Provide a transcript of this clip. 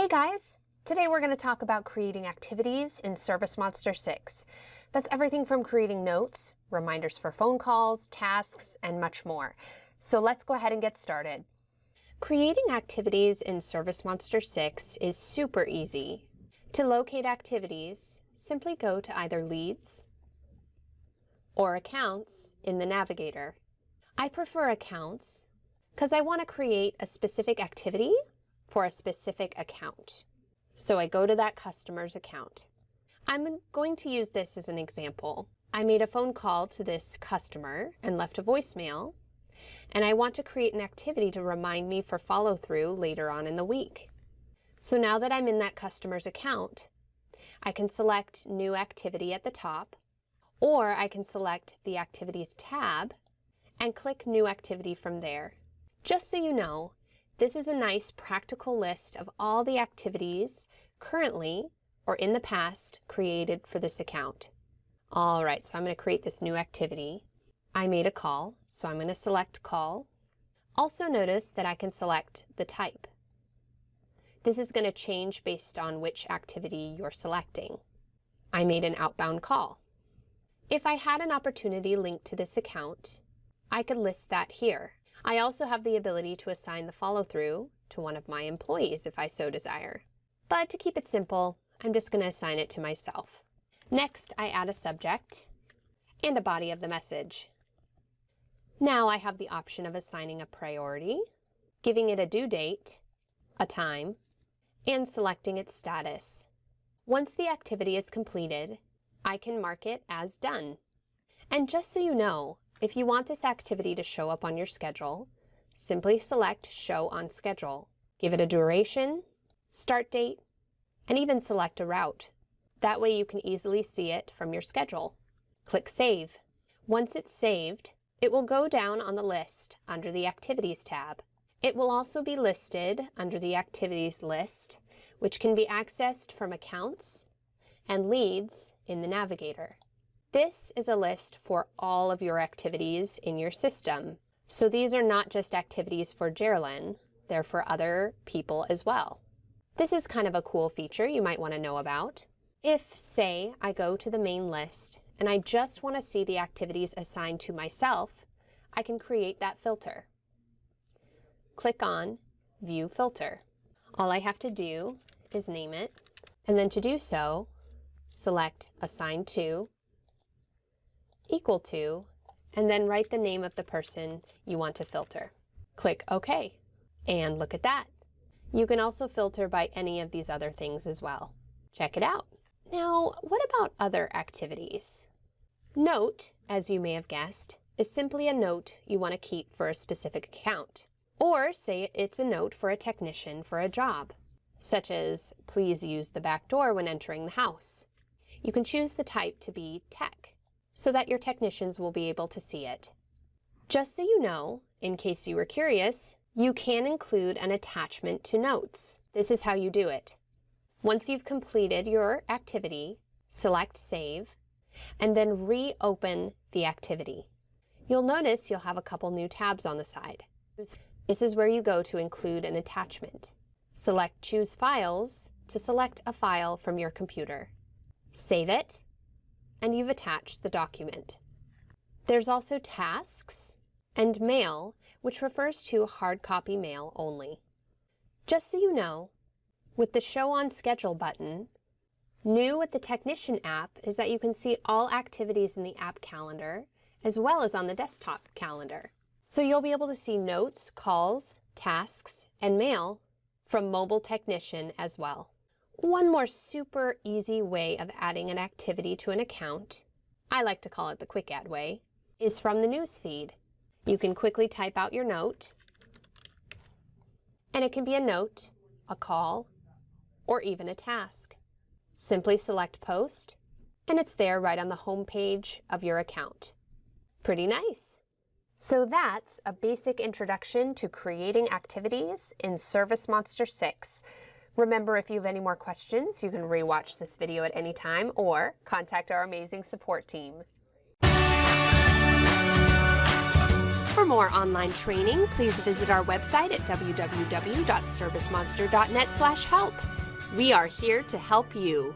Hey guys! Today we're going to talk about creating activities in ServiceMonster 6. That's everything from creating notes, reminders for phone calls, tasks, and much more. So let's go ahead and get started. Creating activities in ServiceMonster 6 is super easy. To locate activities, simply go to either Leads or Accounts in the Navigator. I prefer Accounts because I want to create a specific activity for a specific account. So I go to that customer's account. I'm going to use this as an example. I made a phone call to this customer and left a voicemail, and I want to create an activity to remind me for follow-through later on in the week. So now that I'm in that customer's account, I can select New Activity at the top, or I can select the Activities tab and click New Activity from there. Just so you know, this is a nice practical list of all the activities currently or in the past created for this account. All right, so I'm going to create this new activity. I made a call, so I'm going to select Call. Also notice that I can select the type. This is going to change based on which activity you're selecting. I made an outbound call. If I had an opportunity linked to this account, I could list that here. I also have the ability to assign the follow-through to one of my employees if I so desire. But to keep it simple, I'm just going to assign it to myself. Next, I add a subject and a body of the message. Now I have the option of assigning a priority, giving it a due date, a time, and selecting its status. Once the activity is completed, I can mark it as done. And just so you know, if you want this activity to show up on your schedule, simply select Show on Schedule. Give it a duration, start date, and even select a route. That way you can easily see it from your schedule. Click Save. Once it's saved, it will go down on the list under the Activities tab. It will also be listed under the Activities list, which can be accessed from Accounts and Leads in the Navigator. This is a list for all of your activities in your system. So these are not just activities for Geraldine, they're for other people as well. This is kind of a cool feature you might want to know about. If, say, I go to the main list and I just want to see the activities assigned to myself, I can create that filter. Click on View Filter. All I have to do is name it, and then to do so, select Assign To, Equal To, and then write the name of the person you want to filter. Click OK, and look at that. You can also filter by any of these other things as well. Check it out. Now, what about other activities? Note, as you may have guessed, is simply a note you want to keep for a specific account. Or say it's a note for a technician for a job, such as please use the back door when entering the house. You can choose the type to be Tech, so that your technicians will be able to see it. Just so you know, in case you were curious, you can include an attachment to notes. This is how you do it. Once you've completed your activity, select Save, and then reopen the activity. You'll notice you'll have a couple new tabs on the side. This is where you go to include an attachment. Select Choose Files to select a file from your computer. Save it, and you've attached the document. There's also Tasks and Mail, which refers to hard copy mail only. Just so you know, with the Show on Schedule button, new with the Technician app is that you can see all activities in the app calendar as well as on the desktop calendar. So you'll be able to see notes, calls, tasks, and mail from Mobile Technician as well. One more super easy way of adding an activity to an account, I like to call it the quick add way, is from the news feed. You can quickly type out your note, and it can be a note, a call, or even a task. Simply select Post, and it's there right on the home page of your account. Pretty nice. So that's a basic introduction to creating activities in ServiceMonster 6. Remember, if you have any more questions, you can rewatch this video at any time or contact our amazing support team. For more online training, please visit our website at www.servicemonster.net/help. We are here to help you.